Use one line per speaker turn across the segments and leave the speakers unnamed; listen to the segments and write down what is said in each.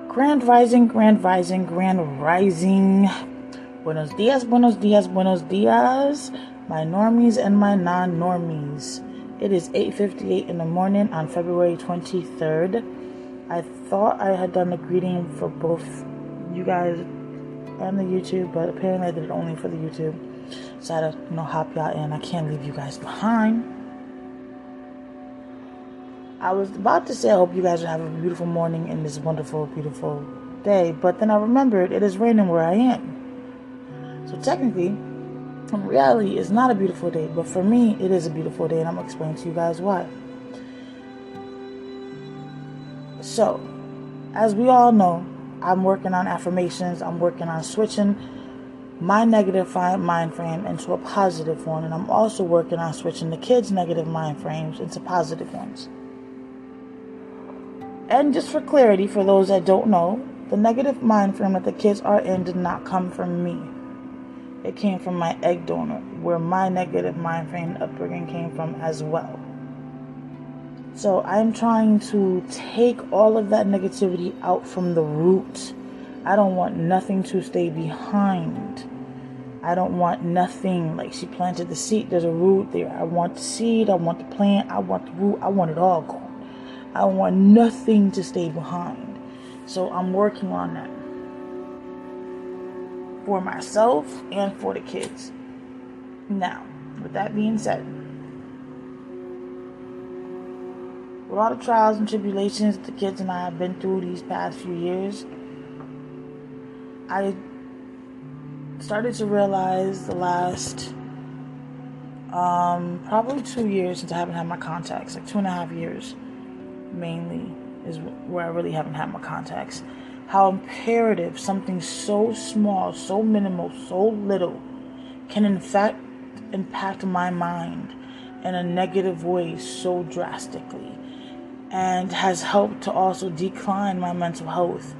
Grand rising, grand rising, grand rising. Buenos dias, buenos dias, buenos dias, my normies and my non-normies. It is 8:58 in the morning on February 23rd. I thought I had done the greeting for both you guys and the YouTube, but apparently I did it only for the YouTube. So I had to, hop y'all in. I can't leave you guys behind. I was about to say I hope you guys will have a beautiful morning in this wonderful, beautiful day, but then I remembered it is raining where I am. So technically, in reality, it's not a beautiful day, but for me, it is a beautiful day, and I'm going to explain to you guys why. So, as we all know, I'm working on affirmations. I'm working on switching my negative mind frame into a positive one, and I'm also working on switching the kids' negative mind frames into positive ones. And just for clarity, for those that don't know, the negative mind frame that the kids are in did not come from me. It came from my egg donor, where my negative mind frame upbringing came from as well. So I'm trying to take all of that negativity out from the root. I don't want nothing to stay behind. I don't want nothing, like she planted the seed, there's a root there. I want the seed, I want the plant, I want the root, I want it all gone. I want nothing to stay behind. So I'm working on that for myself and for the kids. Now, with that being said, with all the trials and tribulations the kids and I have been through these past few years, I started to realize the last probably 2 years since I haven't had my contacts, like 2.5 years mainly is where I really haven't had my contacts, how imperative something so small, so minimal, so little can in fact impact my mind in a negative way so drastically, and has helped to also decline my mental health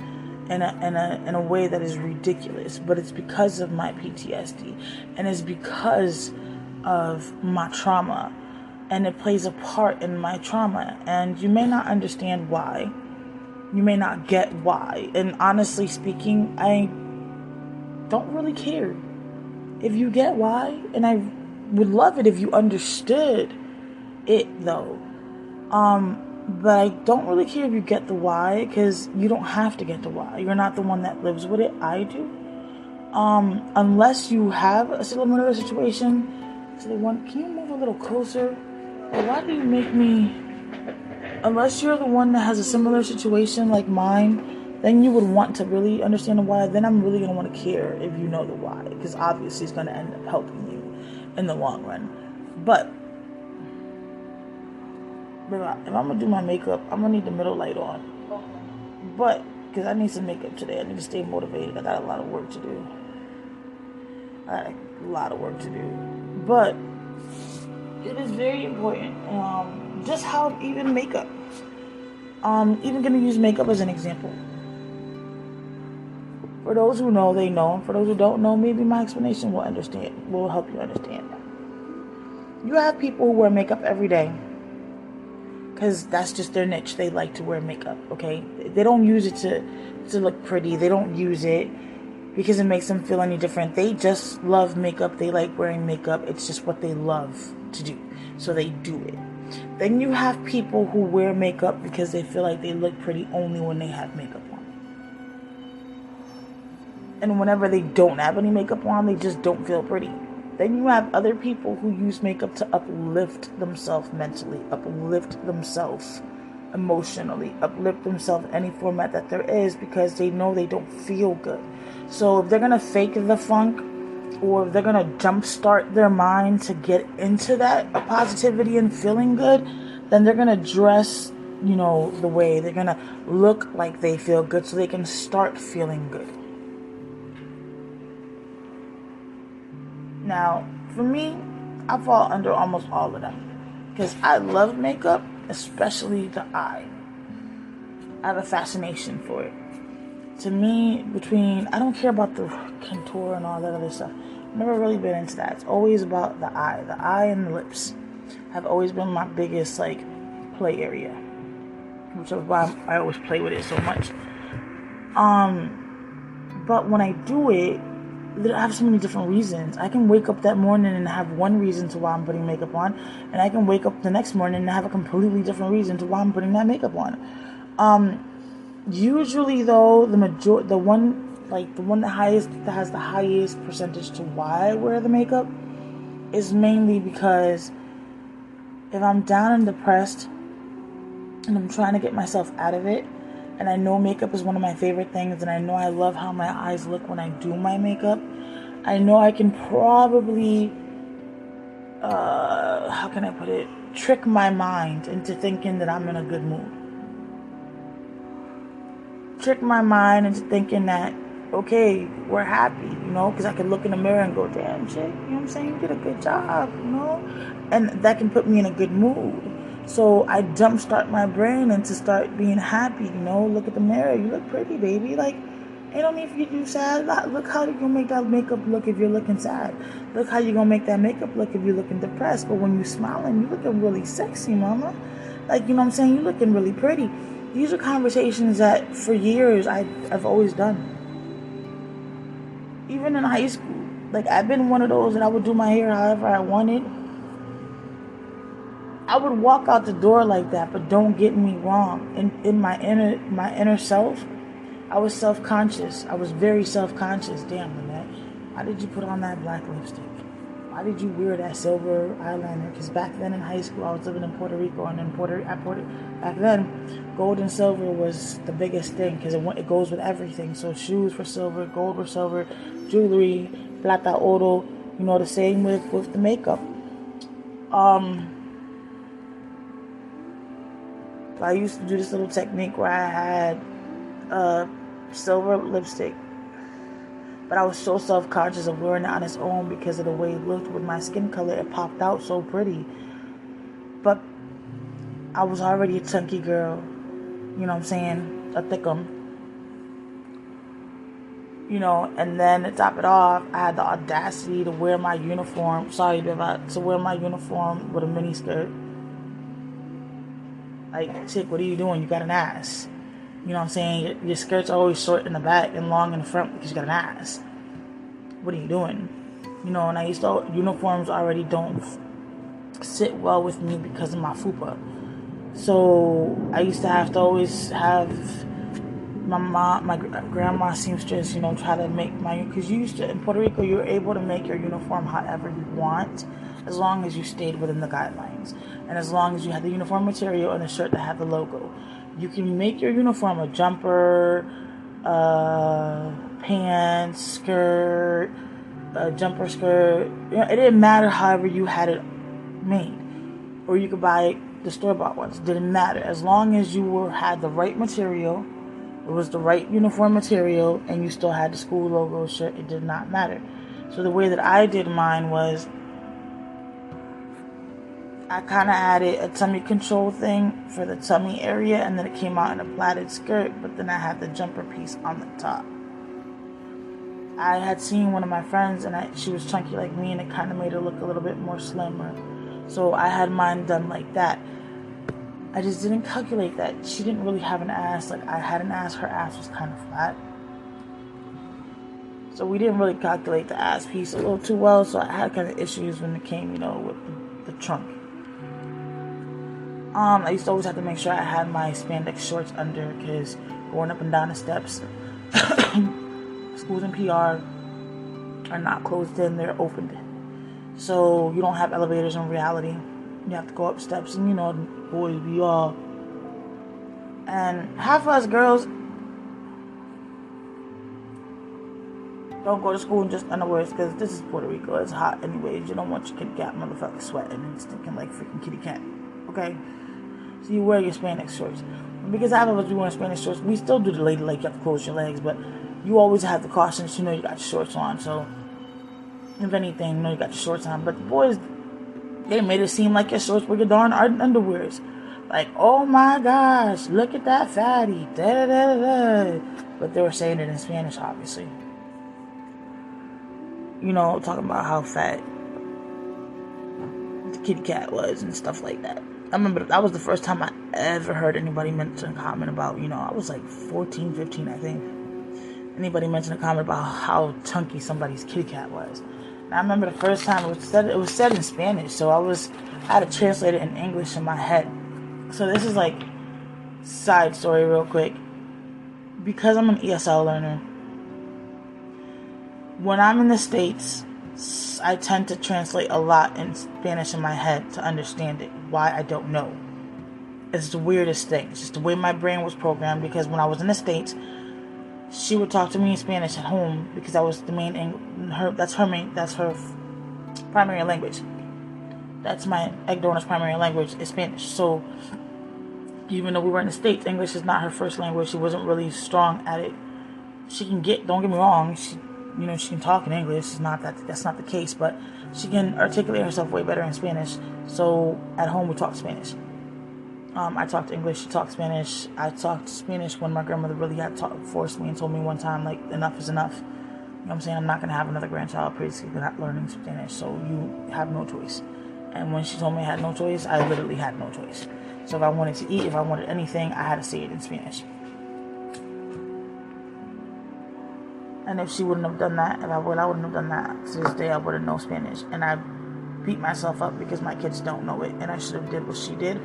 in a way that is ridiculous. But it's because of my PTSD, and it's because of my trauma, and it plays a part in my trauma. And you may not understand why, you may not get why, and honestly speaking, I don't really care if you get why, and I would love it if you understood it though. But I don't really care if you get the why, because you don't have to get the why. You're not the one that lives with it. I do. Unless you have a similar situation. So can you move a little closer? Or why do you make me? Unless you're the one that has a similar situation like mine, then you would want to really understand the why. Then I'm really going to want to care if you know the why, because obviously it's going to end up helping you in the long run. But if I'm going to do my makeup, I'm going to need the middle light on. But, because I need some makeup today. I need to stay motivated. I got a lot of work to do. But it is very important. Just how even makeup. Even going to use makeup as an example. For those who know, they know. For those who don't know, maybe my explanation will help you understand that. You have people who wear makeup every day, because that's just their niche. They like to wear makeup, okay? They don't use it to look pretty. They don't use it because it makes them feel any different. They just love makeup. They like wearing makeup. It's just what they love to do. So they do it. Then you have people who wear makeup because they feel like they look pretty only when they have makeup on. And whenever they don't have any makeup on, they just don't feel pretty. Then you have other people who use makeup to uplift themselves mentally, uplift themselves emotionally, uplift themselves in any format that there is, because they know they don't feel good. So if they're going to fake the funk, or if they're going to jumpstart their mind to get into that positivity and feeling good, then they're going to dress, the way. They're going to look like they feel good so they can start feeling good. Now, for me, I fall under almost all of them, because I love makeup, especially the eye. I have a fascination for it. To me, I don't care about the contour and all that other stuff. I've never really been into that. It's always about the eye and the lips have always been my biggest play area, which is why I always play with it so much. But when I do it, I have so many different reasons. I can wake up that morning and have one reason to why I'm putting makeup on, and I can wake up the next morning and have a completely different reason to why I'm putting that makeup on. Usually though, the one that has the highest percentage to why I wear the makeup is mainly because if I'm down and depressed and I'm trying to get myself out of it, and I know makeup is one of my favorite things, and I know I love how my eyes look when I do my makeup, I know I can probably, how can I put it, trick my mind into thinking that I'm in a good mood. Trick my mind into thinking that, okay, we're happy, because I can look in the mirror and go, damn, shit, you know what I'm saying? You did a good job, and that can put me in a good mood. So I jumpstart my brain into start being happy, look at the mirror, you look pretty, baby. Like, ain't no need for you to do sad. Look how you gonna make that makeup look if you're looking sad. Look how you gonna make that makeup look if you're looking depressed. But when you smiling, you looking really sexy, mama. Like, you know what I'm saying? You looking really pretty. These are conversations that for years I've always done. Even in high school. Like, I've been one of those that I would do my hair however I wanted. I would walk out the door like that, but don't get me wrong. In my inner self, I was self-conscious. I was very self-conscious. Damn, Lynette, why did you put on that black lipstick? Why did you wear that silver eyeliner? Because back then in high school, I was living in Puerto Rico, and back then, gold and silver was the biggest thing because it goes with everything. So shoes were silver, gold were silver, jewelry, plata, oro. The same with the makeup. I used to do this little technique where I had silver lipstick, but I was so self-conscious of wearing it on its own because of the way it looked with my skin color. It popped out so pretty. But I was already a chunky girl, you know what I'm saying, a thickum. And then to top it off, I had the audacity to wear my uniform. To wear my uniform with a mini skirt. Like, chick, what are you doing? You got an ass. You know what I'm saying? Your skirt's always short in the back and long in the front because you got an ass. What are you doing? And I used to, uniforms already don't sit well with me because of my fupa. So I used to have to always have my grandma seamstress, try to make because in Puerto Rico, you were able to make your uniform however you want, as long as you stayed within the guidelines. And as long as you had the uniform material and the shirt that had the logo. You can make your uniform a jumper, pants, skirt, jumper skirt. It didn't matter however you had it made. Or you could buy the store-bought ones. It didn't matter. As long as you had the right material, it was the right uniform material, and you still had the school logo shirt, it did not matter. So the way that I did mine was, I kind of added a tummy control thing for the tummy area, and then it came out in a plaited skirt, but then I had the jumper piece on the top. I had seen one of my friends, and she was chunky like me, and it kind of made her look a little bit more slimmer. So I had mine done like that. I just didn't calculate that. She didn't really have an ass. Like, I had an ass, her ass was kind of flat. So we didn't really calculate the ass piece a little too well, so I had kind of issues when it came, with the trunk. I used to always have to make sure I had my spandex shorts under, because going up and down the steps, schools in PR are not closed in, they're opened. So you don't have elevators in reality. You have to go up steps, and boys be all. And half of us girls don't go to school in just underwears, because this is Puerto Rico. It's hot anyways. You don't want your kitty cat motherfucker sweating and stinking like freaking kitty cat. Okay? So you wear your spandex shorts. Because half of us be wearing spandex shorts, we still do the lady like you have to close your legs, but you always have the caution, you got your shorts on. So if anything, you got your shorts on. But the boys, they made it seem like your shorts were your darn underwears. Like, oh my gosh, look at that fatty. Da, da, da, da. But they were saying it in Spanish, obviously. Talking about how fat the kitty cat was and stuff like that. I remember that was the first time I ever heard anybody comment about, I was like 14, 15, I think. anybody mentioned a comment about how chunky somebody's kitty cat was. And I remember the first time it was said in Spanish, so I had to translate it in English in my head. So this is like side story real quick. Because I'm an ESL learner, when I'm in the States, I tend to translate a lot in Spanish in my head to understand it. Why, I don't know. It's the weirdest thing. It's just the way my brain was programmed, because when I was in the States, she would talk to me in Spanish at home because that was the main that's her primary language. That's my egg donor's primary language is Spanish. So even though we were in the States, English is not her first language. She wasn't really strong at it. Don't get me wrong, she can talk in English. That's not the case, but she can articulate herself way better in Spanish. So at home we talk Spanish. I talked English, she talked Spanish. I talked Spanish when my grandmother really had forced me and told me one time, like, enough is enough. You know what I'm saying? I'm not going to have another grandchild basically not learning Spanish, so you have no choice. And when she told me I had no choice, I literally had no choice. So if I wanted to eat, if I wanted anything, I had to say it in Spanish. And if she wouldn't have done that, I wouldn't have done that. To this day, I wouldn't know Spanish. And I beat myself up because my kids don't know it. And I should have did what she did.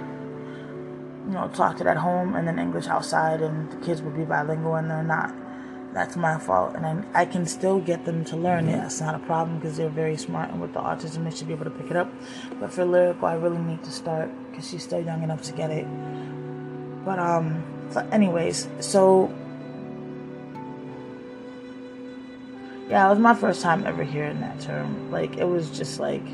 Talked it at home and then English outside, and the kids would be bilingual and they're not. That's my fault. And I can still get them to learn it. That's not a problem because they're very smart, and with the autism, they should be able to pick it up. But for lyrical, I really need to start because she's still young enough to get it. But, anyways, so yeah, it was my first time ever hearing that term. Like, it was just like,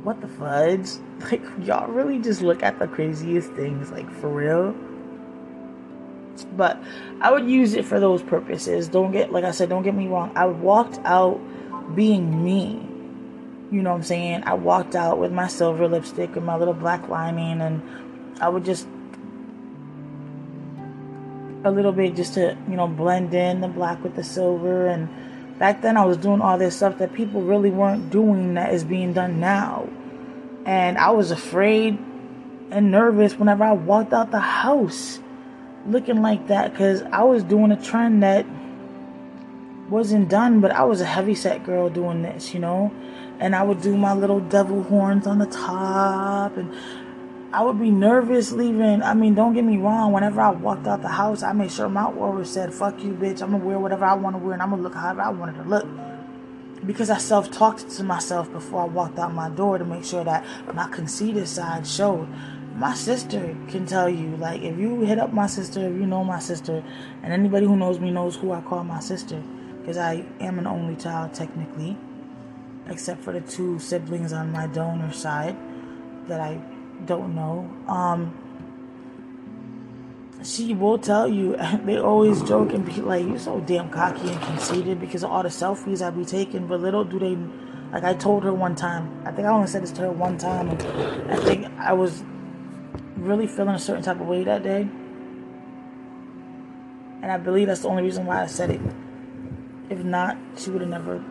what the fudge? Like, y'all really just look at the craziest things, like, for real? But I would use it for those purposes. Like I said, don't get me wrong. I walked out being me. You know what I'm saying? I walked out with my silver lipstick and my little black lining, and I would just a little bit just to, blend in the black with the silver. And back then I was doing all this stuff that people really weren't doing that is being done now. And I was afraid and nervous whenever I walked out the house looking like that, because I was doing a trend that wasn't done, but I was a heavyset girl doing this, and I would do my little devil horns on the top, and I would be nervous leaving. I mean, don't get me wrong, whenever I walked out the house, I made sure my aura said, fuck you, bitch, I'm gonna wear whatever I want to wear, and I'm gonna look however I wanted to look. Because I self-talked to myself before I walked out my door to make sure that my conceited side showed. My sister can tell you, like, if you hit up my sister, if you know my sister, and anybody who knows me knows who I call my sister, because I am an only child technically, except for the 2 siblings on my donor side that I don't know. She will tell you, they always joke and be like, you're so damn cocky and conceited because of all the selfies I be taking, but little do they, like, I told her one time, I think I only said this to her one time, and I think I was really feeling a certain type of way that day, and I believe that's the only reason why I said it. If not, she would have never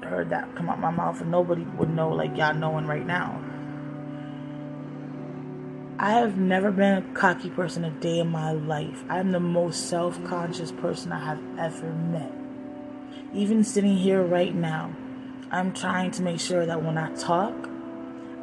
heard that come out my mouth, and nobody would know like y'all knowing right now. I have never been a cocky person a day in my life. I'm the most self-conscious person I have ever met. Even sitting here right now, I'm trying to make sure that when I talk,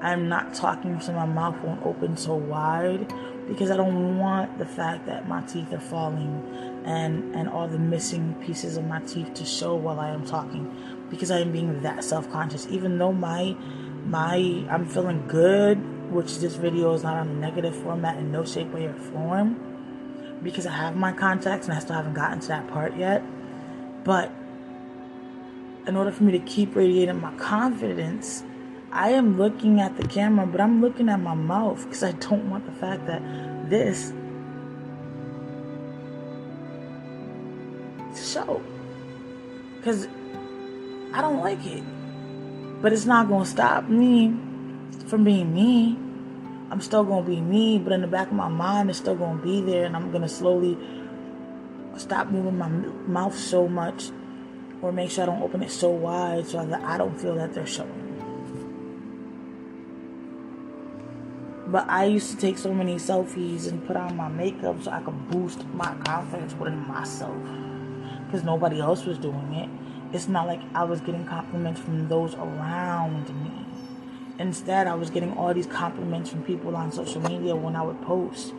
I'm not talking so my mouth won't open so wide, because I don't want the fact that my teeth are falling and all the missing pieces of my teeth to show while I am talking, because I am being that self-conscious. Even though I'm feeling good, which this video is not on a negative format in no shape, way, or form, because I have my contacts and I still haven't gotten to that part yet. But in order for me to keep radiating my confidence, I am looking at the camera, but I'm looking at my mouth, because I don't want the fact that this show, because I don't like it. But it's not going to stop me from being me. I'm still going to be me, but in the back of my mind, it's still going to be there, and I'm going to slowly stop moving my mouth so much, or make sure I don't open it so wide so that I don't feel that they're showing. But I used to take so many selfies and put on my makeup so I could boost my confidence within myself. Because nobody else was doing it. It's not like I was getting compliments from those around me. Instead, I was getting all these compliments from people on social media when I would post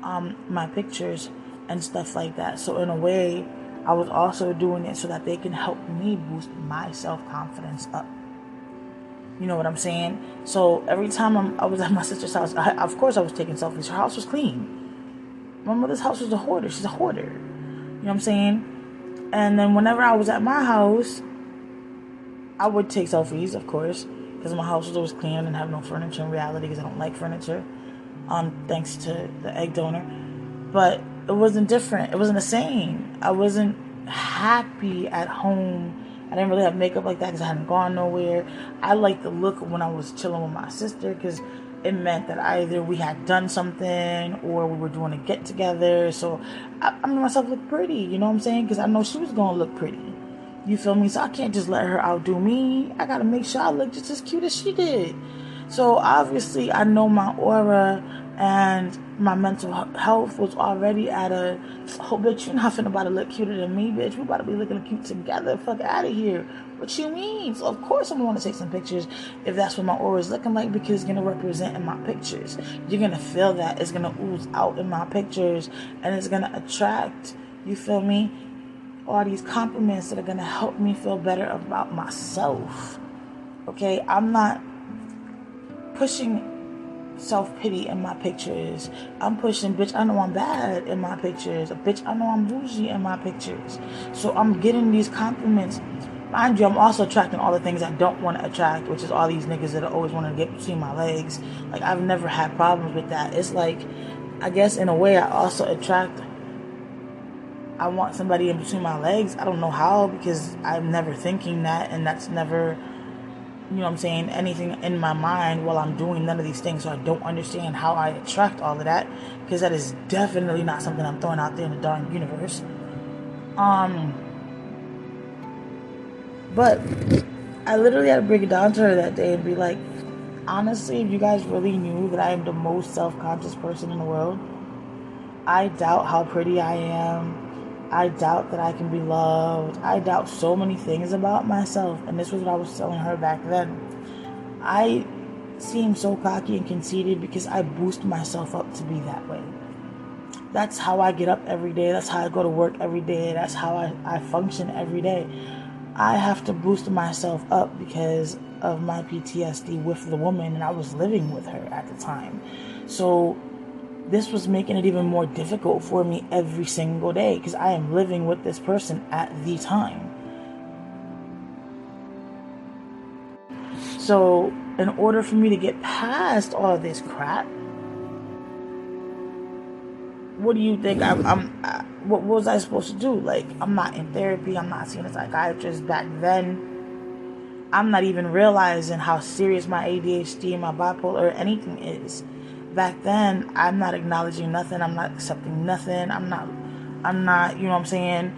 my pictures and stuff like that. So in a way, I was also doing it so that they can help me boost my self-confidence up. You know what I'm saying? So every time I was at my sister's house, of course I was taking selfies. Her house was clean. My mother's house was a hoarder. She's a hoarder. You know what I'm saying? And then whenever I was at my house, I would take selfies, of course, because my house was always clean. I didn't have no furniture in reality because I don't like furniture, thanks to the egg donor. But it wasn't different. It wasn't the same. I wasn't happy at home. I didn't really have makeup like that because I hadn't gone nowhere. I liked the look when I was chilling with my sister because it meant that either we had done something or we were doing a get together. So I made myself look pretty, you know what I'm saying? Because I know she was going to look pretty. You feel me? So I can't just let her outdo me. I got to make sure I look just as cute as she did. So obviously I know my aura and my mental health was already at a, oh bitch, you're not finna about to look cuter than me, bitch. We about to be looking cute together. Fuck out of here. What you mean? So of course I'm gonna want to take some pictures if that's what my aura is looking like, because it's gonna represent in my pictures. You're gonna feel that. It's gonna ooze out in my pictures and it's gonna attract, you feel me, all these compliments that are gonna help me feel better about myself. Okay, I'm not pushing self-pity in my pictures. I'm pushing, bitch, I know I'm bad in my pictures. Bitch, I know I'm bougie in my pictures. So I'm getting these compliments. Mind you, I'm also attracting all the things I don't want to attract, which is all these niggas that are always want to get between my legs. Like, I've never had problems with that. It's like, I guess in a way I also attract, I want somebody in between my legs. I don't know how, because I'm never thinking that, and that's never, you know what I'm saying, anything in my mind while I'm doing none of these things. So I don't understand how I attract all of that, because that is definitely not something I'm throwing out there in the darn universe. But I literally had to break it down to her that day and be like, honestly, if you guys really knew that I am the most self-conscious person in the world, I doubt how pretty I am. I doubt that I can be loved. I doubt so many things about myself. And this was what I was telling her back then. I seem so cocky and conceited because I boost myself up to be that way. That's how I get up every day. That's how I go to work every day. That's how I function every day. I have to boost myself up because of my PTSD with the woman, and I was living with her at the time. So this was making it even more difficult for me every single day because I am living with this person at the time. So in order for me to get past all of this crap, what do you think what was I supposed to do? Like, I'm not in therapy. I'm not seeing a psychiatrist. Back then, I'm not even realizing how serious my ADHD and my bipolar or anything is. Back then, I'm not acknowledging nothing. I'm not accepting nothing. I'm not, you know what I'm saying,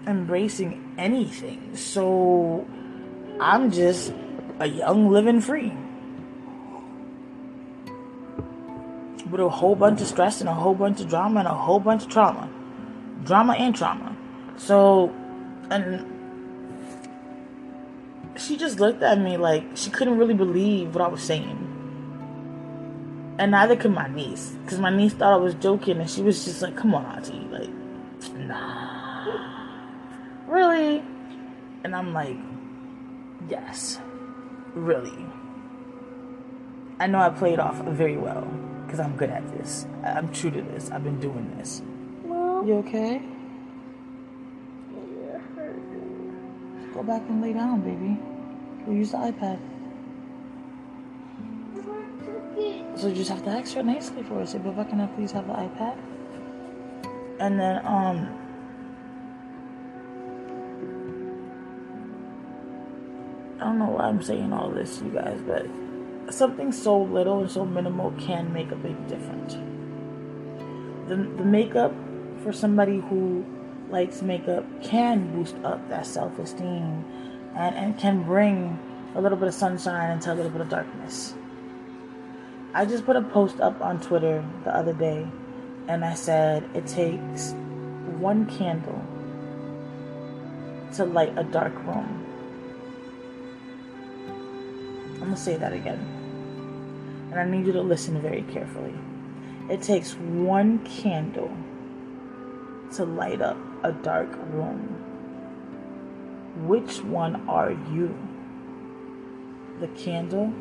embracing anything. So I'm just a young living free with a whole bunch of stress and a whole bunch of drama and a whole bunch of trauma. Drama and trauma. So, and she just looked at me like she couldn't really believe what I was saying. And neither could my niece. Because my niece thought I was joking and she was just like, come on, auntie. Like, nah. Really? And I'm like, yes. Really. I know I played off very well. Because I'm good at this. I'm true to this. I've been doing this. Mom? You okay? Yeah, go back and lay down, baby. Go use the iPad. So you just have to ask her nicely for it. Say, Baba, can I please have the iPad? And then, I don't know why I'm saying all this, you guys, but something so little and so minimal can make a big difference. The makeup for somebody who likes makeup can boost up that self-esteem and can bring a little bit of sunshine into a little bit of darkness. I just put a post up on Twitter the other day, and I said it takes one candle to light a dark room. I'm going to say that again, and I need you to listen very carefully. It takes one candle to light up a dark room. Which one are you? The candle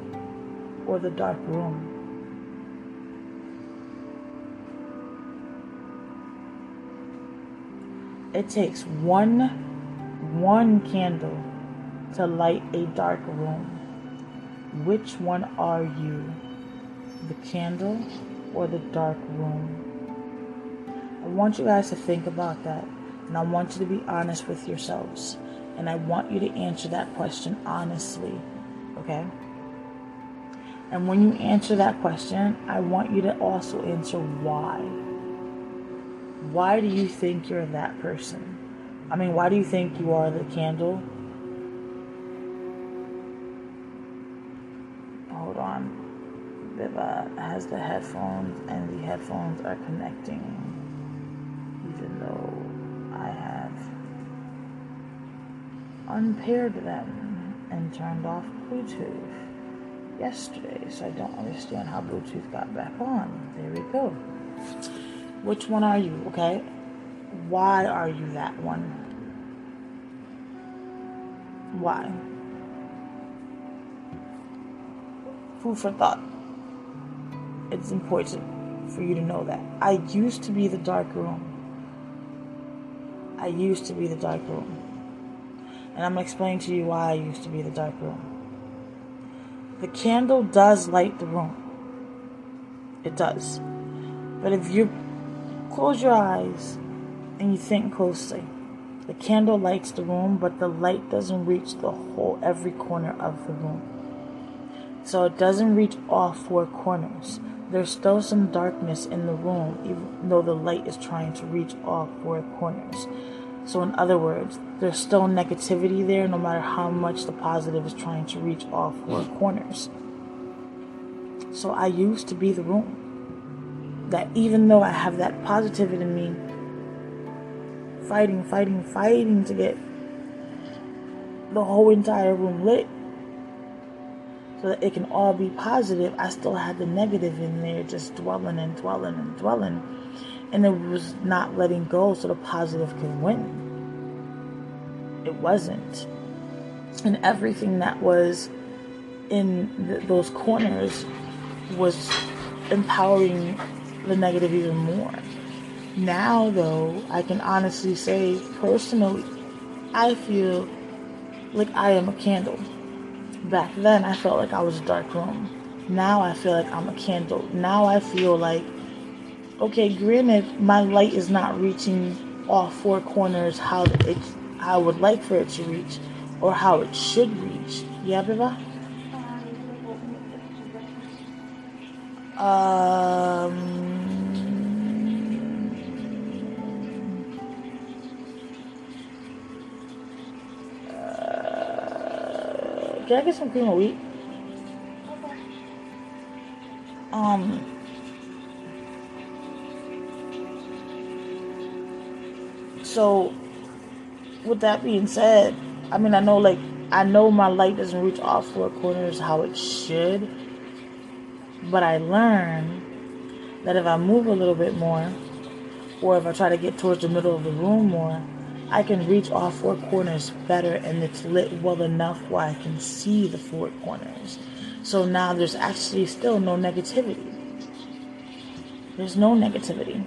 or the dark room? It takes one candle to light a dark room. Which one are you? The candle or the dark room? I want you guys to think about that, and I want you to be honest with yourselves, and I want you to answer that question honestly, okay? And when you answer that question, I want you to also answer why. Why do you think you're that person? I mean, why do you think you are the candle? Hold on. Viva has the headphones, and the headphones are connecting, even though I have unpaired them and turned off Bluetooth yesterday, so I don't understand how Bluetooth got back on. There we go. Which one are you, okay? Why are you that one? Why? Food for thought. It's important for you to know that. I used to be the dark room. I used to be the dark room. And I'm going to explain to you why I used to be the dark room. The candle does light the room. It does. But if you close your eyes and you think closely, the candle lights the room, but the light doesn't reach every corner of the room. So it doesn't reach all four corners. There's still some darkness in the room, even though the light is trying to reach all four corners. So in other words, there's still negativity there, no matter how much the positive is trying to reach all four corners. So I used to be the room. That even though I have that positivity in me, fighting to get the whole entire room lit so that it can all be positive, I still had the negative in there, just dwelling, and it was not letting go so the positive could win. It wasn't. And everything that was in those corners was empowering the negative even more. Now, though, I can honestly say, personally, I feel like I am a candle. Back then, I felt like I was a dark room. Now, I feel like I'm a candle. Now, I feel like, okay, granted, my light is not reaching all four corners how I would like for it to reach, or how it should reach. Yeah, Biba? Can I get some cream of wheat? So, with that being said, I mean, I know my light doesn't reach all four corners how it should, but I learned that if I move a little bit more, or if I try to get towards the middle of the room more, I can reach all four corners better, and it's lit well enough where I can see the four corners. So now there's actually still no negativity. There's no negativity.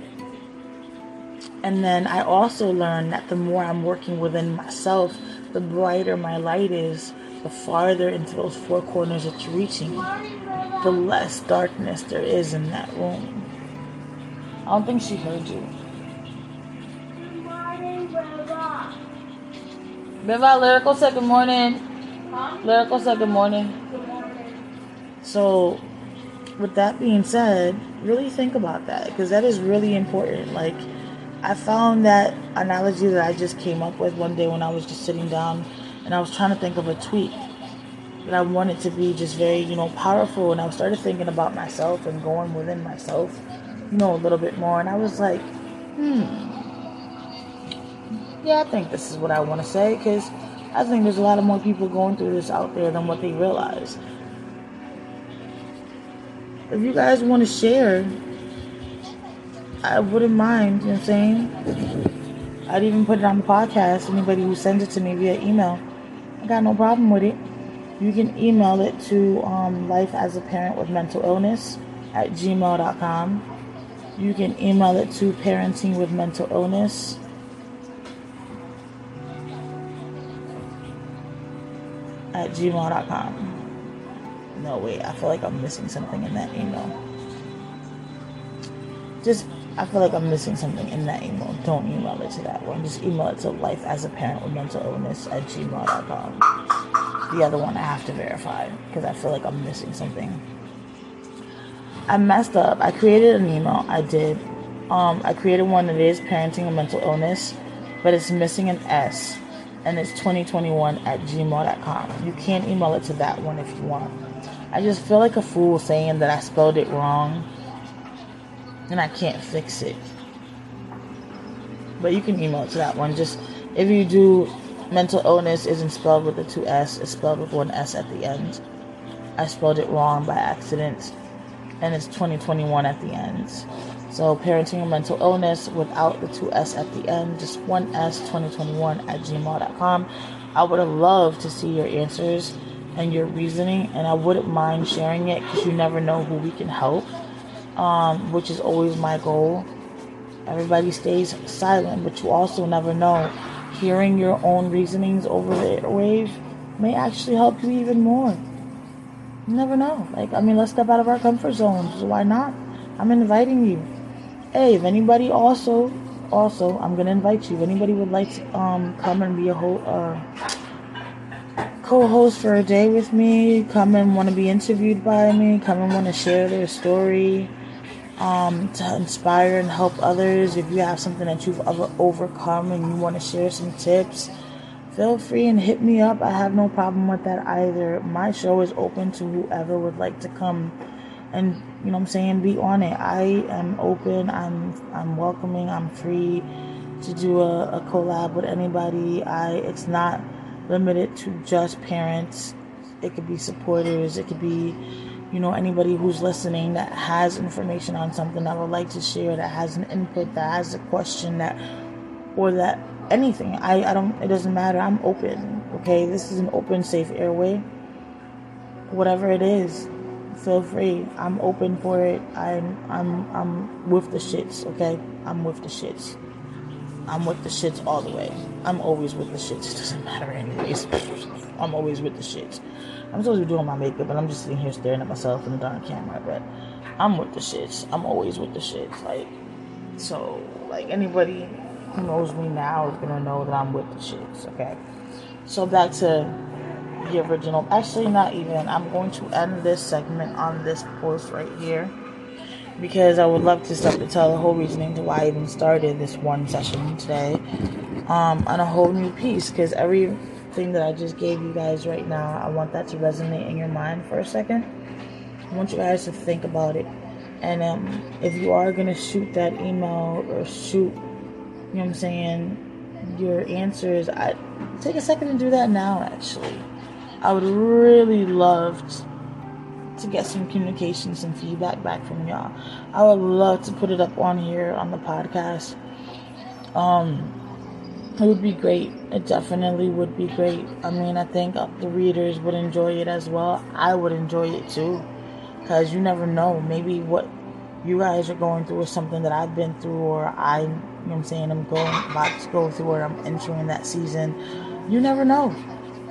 And then I also learned that the more I'm working within myself, the brighter my light is, the farther into those four corners it's reaching, the less darkness there is in that room. I don't think she heard you. Beva, Lyrical said good morning. Huh? Lyrical said good morning. Good morning. So, with that being said, really think about that, because that is really important. Like, I found that analogy that I just came up with one day when I was just sitting down and I was trying to think of a tweet. But I want it to be just very, powerful. And I started thinking about myself and going within myself, a little bit more. And I was like, yeah, I think this is what I want to say, because I think there's a lot of more people going through this out there than what they realize. If you guys want to share, I wouldn't mind, you know what I'm saying? I'd even put it on the podcast. Anybody who sends it to me via email, I got no problem with it. You can email it to lifeasaparentwithmentalillness@gmail.com. You can email it to parentingwithmentalillness@gmail.com. No, wait, I feel like I'm missing something in that email. I feel like I'm missing something in that email. Don't email it to that one. Just email it to lifeasaparentwithmentalillness@gmail.com. The other one I have to verify, because I feel like I'm missing something. I messed up. I created an email. I did. I created one that is parenting and mental illness, but it's missing an S, and it's 2021@gmail.com. You can email it to that one if you want. I just feel like a fool saying that I spelled it wrong, and I can't fix it. But you can email it to that one. Just, if you do, mental illness isn't spelled with the 2 S, it's spelled with 1 S at the end. I spelled it wrong by accident, and it's 2021 at the end. So parenting and mental illness without the 2 S at the end, just 1 S, 2021@gmail.com. I would have loved to see your answers and your reasoning, and I wouldn't mind sharing it, because you never know who we can help, which is always my goal. Everybody stays silent, but you also never know. Hearing your own reasonings over the airwave may actually help you even more. You never know. Let's step out of our comfort zones. Why not? I'm inviting you. Hey, if anybody also, I'm going to invite you. If anybody would like to come and be a co-host for a day with me, come and want to be interviewed by me, come and want to share their story, to inspire and help others. If you have something that you've overcome and you want to share some tips, feel free and hit me up. I have no problem with that either. My show is open to whoever would like to come and, be on it. I am open. I'm welcoming. I'm free to do a collab with anybody. It's not limited to just parents. It could be supporters. It could be, anybody who's listening that has information on something that would like to share, that has an input, that has a question, anything. It doesn't matter. I'm open. Okay. This is an open, safe airway. Whatever it is, feel free. I'm open for it. I'm with the shits. Okay. I'm with the shits. I'm with the shits all the way. I'm always with the shits. It doesn't matter anyways. I'm always with the shits. I'm supposed to be doing my makeup, but I'm just sitting here staring at myself in the darn camera. But I'm with the shits. I'm always with the shits. Anybody who knows me now is gonna know that I'm with the shits. Okay. So back to the original. Actually, not even. I'm going to end this segment on this post right here, because I would love to start to tell the whole reasoning to why I even started this one session today, on a whole new piece, because everything that I just gave you guys right now, I want that to resonate in your mind for a second. I want you guys to think about it, and if you are going to shoot that email or shoot, your answers, I take a second to do that now. Actually, I would really love to get some communication, some feedback back from y'all. I would love to put it up on here on the podcast. It would be great. It definitely would be great. I think the readers would enjoy it as well. I would enjoy it too, because you never know. Maybe what you guys are going through is something that I've been through, or I'm about to go through, or I'm entering that season. You never know.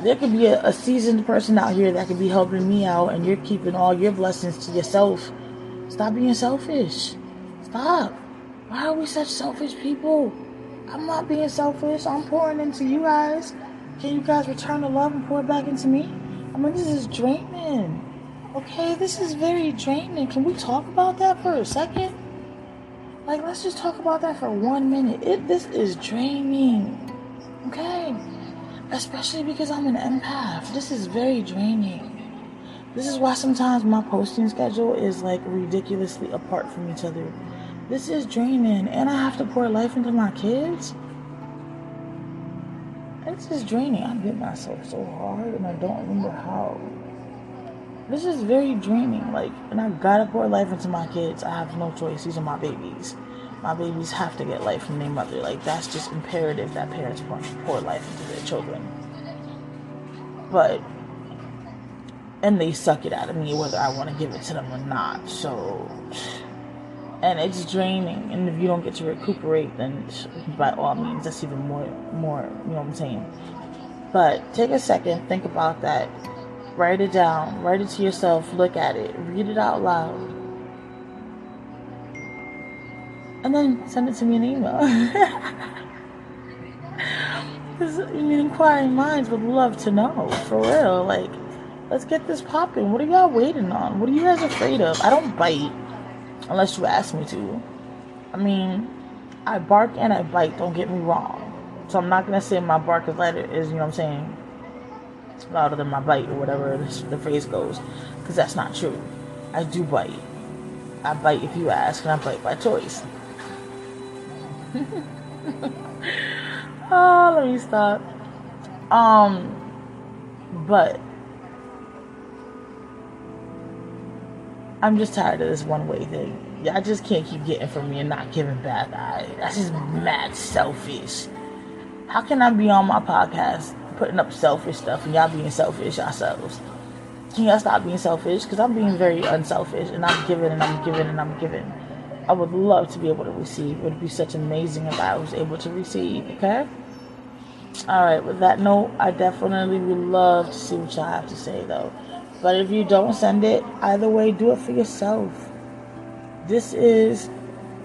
There could be a seasoned person out here that could be helping me out, and you're keeping all your blessings to yourself. Stop being selfish. Stop. Why are we such selfish people? I'm not being selfish. I'm pouring into you guys. Can you guys return the love and pour it back into me? This is draining. Okay, this is very draining. Can we talk about that for a second? Let's just talk about that for 1 minute. This is draining. Okay. Especially because I'm an empath. This is very draining. This is why sometimes my posting schedule is like ridiculously apart from each other. This is draining, and I have to pour life into my kids. This is draining. I bit myself so hard, and I don't remember how. This is very draining. Like, and I gotta pour life into my kids. I have no choice. These are my babies. My babies have to get life from their mother. Like, that's just imperative that parents pour life into their children. But, and they suck it out of me whether I want to give it to them or not. So, and it's draining. And if you don't get to recuperate, then by all means, that's even more, you know what I'm saying? But take a second, think about that. Write it down. Write it to yourself. Look at it. Read it out loud. And then send it to me in an email. Because, inquiring minds would love to know. For real. Like, let's get this popping. What are y'all waiting on? What are you guys afraid of? I don't bite unless you ask me to. I mean, I bark and I bite. Don't get me wrong. So I'm not going to say my bark is louder, you know what I'm saying? Louder than my bite or whatever the phrase goes, because that's not true. I do bite. I bite if you ask, and I bite by choice. Oh, let me stop. But I'm just tired of this one way thing. Yeah, I just can't keep getting from me and not giving back. That's just mad selfish. How can I be on my podcast putting up selfish stuff and y'all being selfish yourselves? Can y'all stop being selfish? Because I'm being very unselfish, and I'm giving and I'm giving and I'm giving. I would love to be able to receive. It would be such amazing if I was able to receive, okay? Alright, with that note, I definitely would love to see what y'all have to say, though. But if you don't send it, either way, do it for yourself. This is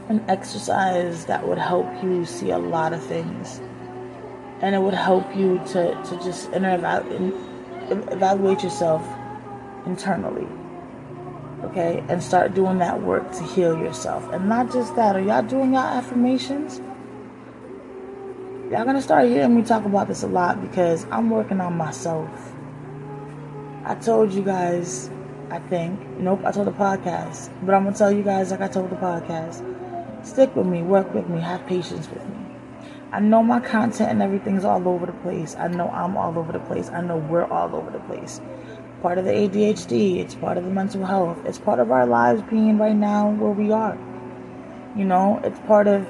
an exercise that would help you see a lot of things. And it would help you to just evaluate yourself internally. Okay? And start doing that work to heal yourself. And not just that. Are y'all doing y'all affirmations? Y'all gonna start hearing me talk about this a lot because I'm working on myself. I told you guys, I think. Nope, I told the podcast. But I'm gonna tell you guys like I told the podcast. Stick with me, work with me, have patience with me. I know my content and everything's all over the place. I know I'm all over the place. I know we're all over the place. Part of the ADHD, it's part of the mental health. It's part of our lives being right now where we are. You know, it's part of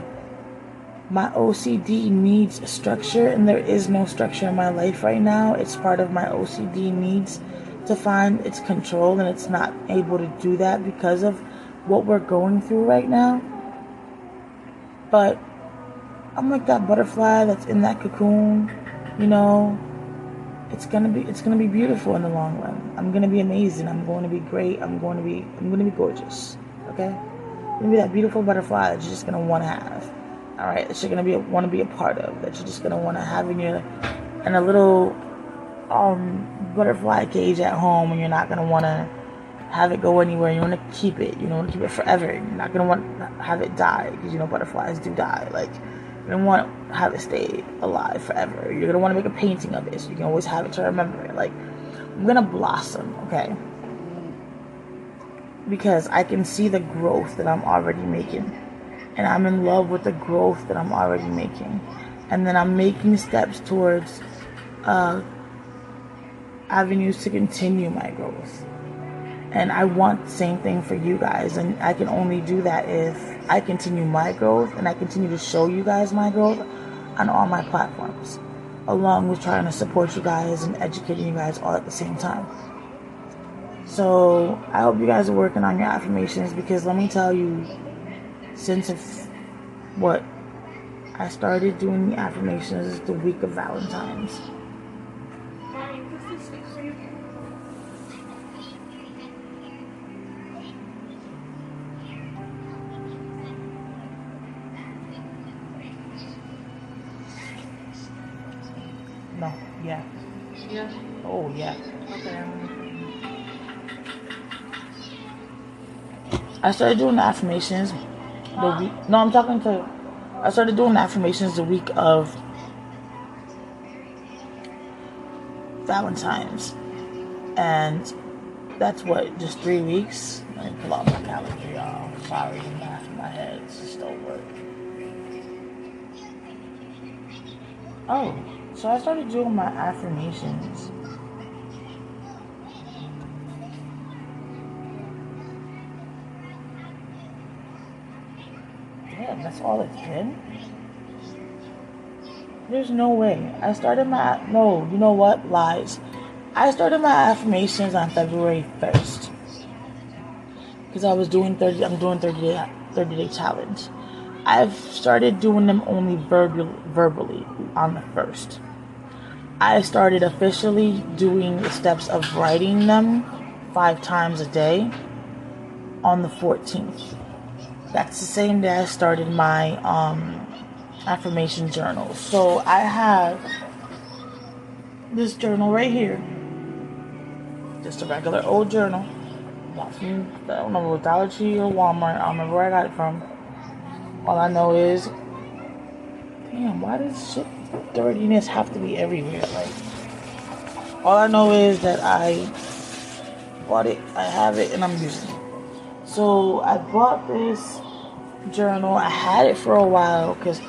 my OCD needs structure, and there is no structure in my life right now. It's part of my OCD needs to find its control, and it's not able to do that because of what we're going through right now. But I'm like that butterfly that's in that cocoon, you know. It's gonna be beautiful in the long run. I'm gonna be amazing. I'm going to be great. I'm going to be gorgeous. Okay? I'm gonna be that beautiful butterfly that you're just gonna want to have. All right, that you're gonna want to be a part of. That you're just gonna want to have in a little butterfly cage at home, and you're not gonna want to have it go anywhere. You want to keep it. You want to keep it forever. You're not gonna want to have it die because butterflies do die. Like, you don't want to have it stay alive forever. You're gonna want to make a painting of it so you can always have it to remember it. Like, I'm gonna blossom, okay? Because I can see the growth that I'm already making. And I'm in love with the growth that I'm already making. And then I'm making steps towards avenues to continue my growth. And I want the same thing for you guys. And I can only do that if I continue my growth and I continue to show you guys my growth on all my platforms, along with trying to support you guys and educating you guys all at the same time. So I hope you guys are working on your affirmations, because let me tell you, since I started doing the affirmations the week of Valentine's. No, yeah.
Yeah?
Oh, yeah.
Okay.
I started doing the affirmations the week. No, I started doing the affirmations the week of Valentine's. And that's what, just 3 weeks? Let me pull out my calendar, y'all. Sorry, the math in my head just don't work. Oh, so I started doing my affirmations. Damn, that's all it's been? There's no way. I started my... No, you know what? Lies. I started my affirmations on February 1st. Because I'm doing 30-day challenge. I've started doing them only verbally on the 1st. I started officially doing the steps of writing them 5 times a day on the 14th. That's the same day I started my affirmation journal. So I have this journal right here. Just a regular old journal. Bought from, I don't know, Dollar Tree or Walmart. I don't remember where I got it from. All I know is, damn, why does shit dirtiness have to be everywhere? Like, all I know is that I bought it, I have it, and I'm using it. So I bought this journal. I had it for a while because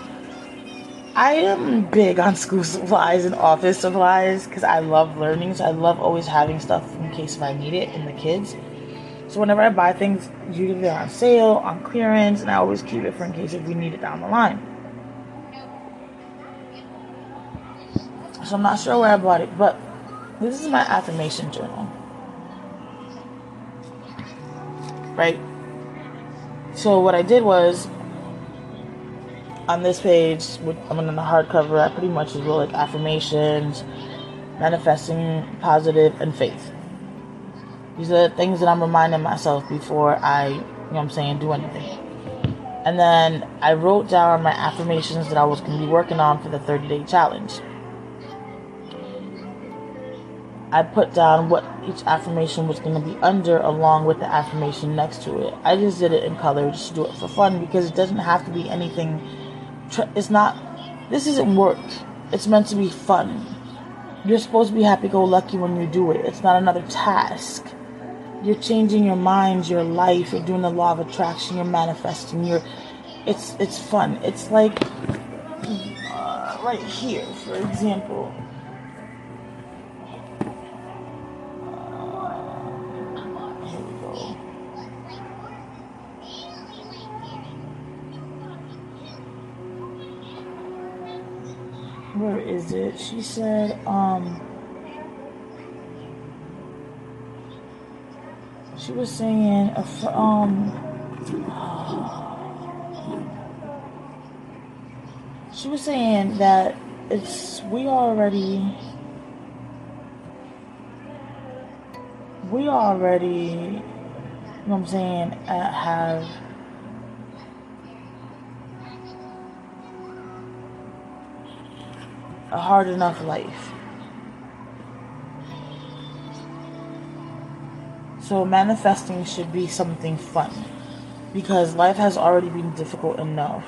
I am big on school supplies and office supplies because I love learning. So I love always having stuff in case if I need it in the kids. So whenever I buy things, usually they're on sale, on clearance, and I always keep it for in case if we need it down the line. So I'm not sure where I bought it, but this is my affirmation journal. Right? So what I did was, on this page, I'm in the hardcover, I pretty much just wrote like affirmations, manifesting, positive, and faith. These are the things that I'm reminding myself before I, do anything. And then I wrote down my affirmations that I was going to be working on for the 30-day challenge. I put down what each affirmation was going to be under along with the affirmation next to it. I just did it in color just to do it for fun because it doesn't have to be anything. This isn't work. It's meant to be fun. You're supposed to be happy-go-lucky when you do it. It's not another task. You're changing your mind, your life. You're doing the law of attraction. You're manifesting. It's fun. It's like right here, for example. Here we go. Where is it? She said, she was saying, she was saying that we already, have a hard enough life. So manifesting should be something fun because life has already been difficult enough.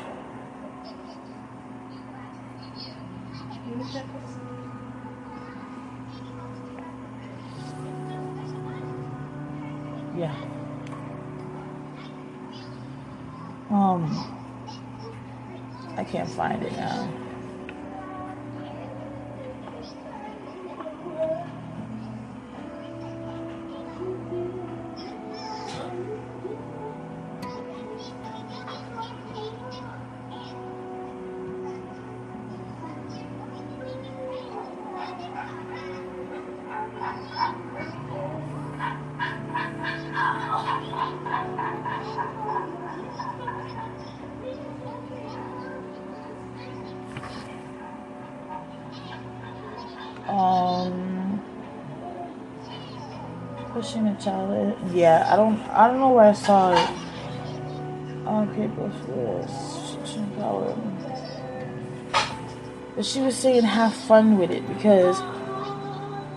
Yeah. I can't find it now. Pushing a child. Yeah, I don't know where I saw it. Okay, but but she was saying have fun with it because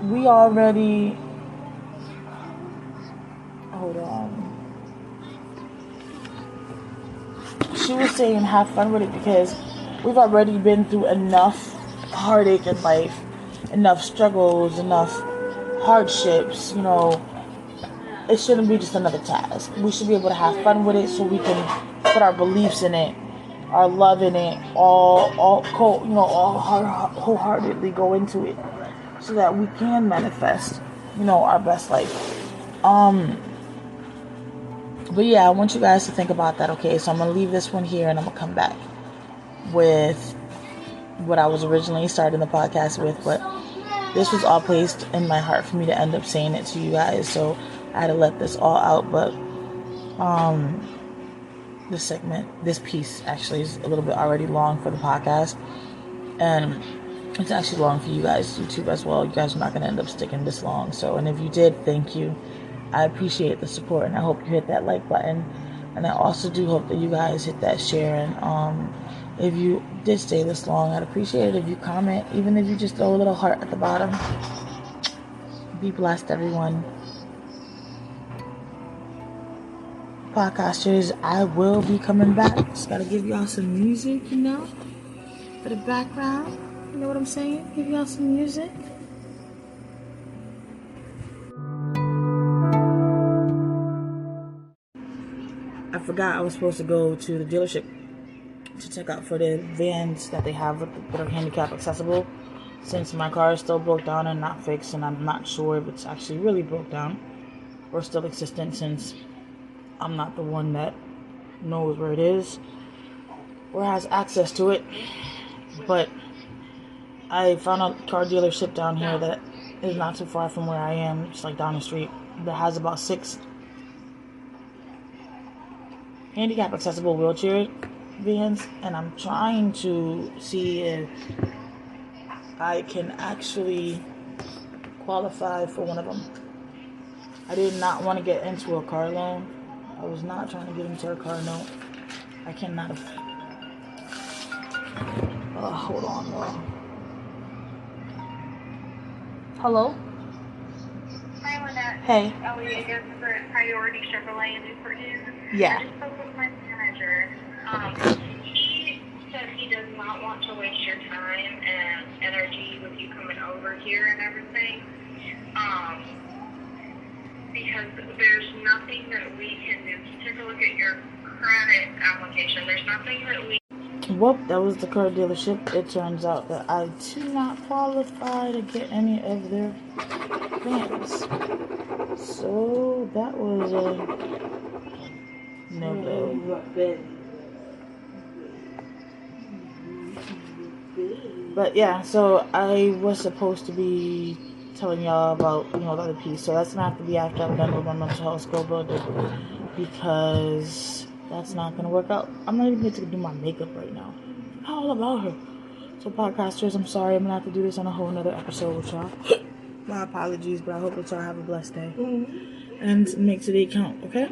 we already. Hold on. She was saying have fun with it because we've already been through enough heartache in life enough struggles, enough hardships, it shouldn't be just another task. We should be able to have fun with it so we can put our beliefs in it, our love in it, all wholeheartedly go into it so that we can manifest, our best life. But yeah, I want you guys to think about that, okay? So I'm going to leave this one here and I'm going to come back with what I was originally starting the podcast with, but this was all placed in my heart for me to end up saying it to you guys, so I had to let this all out. But this piece actually is a little bit already long for the podcast, and it's actually long for you guys, YouTube as well. You guys are not going to end up sticking this long, and if you did, thank you. I appreciate the support, and I hope you hit that like button, and I also do hope that you guys hit that share. And if you did stay this long, I'd appreciate it if you comment, even if you just throw a little heart at the bottom. Be blessed, everyone. Podcasters, I will be coming back. Just gotta give y'all some music, for the background. You know what I'm saying? Give y'all some music. I forgot I was supposed to go to the dealership to check out for the vans that they have that are handicap accessible, since my car is still broke down and not fixed, and I'm not sure if it's actually really broke down or still existent, since I'm not the one that knows where it is or has access to it. But I found a car dealership down here that is not too far from where I am, just like down the street, that has about 6 handicap accessible wheelchair vans, and I'm trying to see if I can actually qualify for one of them. I did not want to get into a car loan. I was not trying to get into a car note. I cannot afford. Hold on, though. Hello?
Hi, Lynette.
Hey.
Ellie again for Priority Chevrolet in Newport News.
Yeah.
I just spoke with my manager. He said he does not want to waste your time and energy with you coming over here and everything. Because there's nothing that we can do. Take a look at your credit application. There's nothing that we...
Well, that was the car dealership. It turns out that I do not qualify to get any of their vans. So that was a no-go. But yeah, so I was supposed to be telling y'all about, the other piece. So that's gonna have to be after I'm done with my mental health skill builder, because that's not gonna work out. I'm not even going to do my makeup right now. All about her. So podcasters, I'm sorry, I'm gonna have to do this on a whole nother episode with y'all. My apologies, but I hope that y'all have a blessed day. And make today count, okay?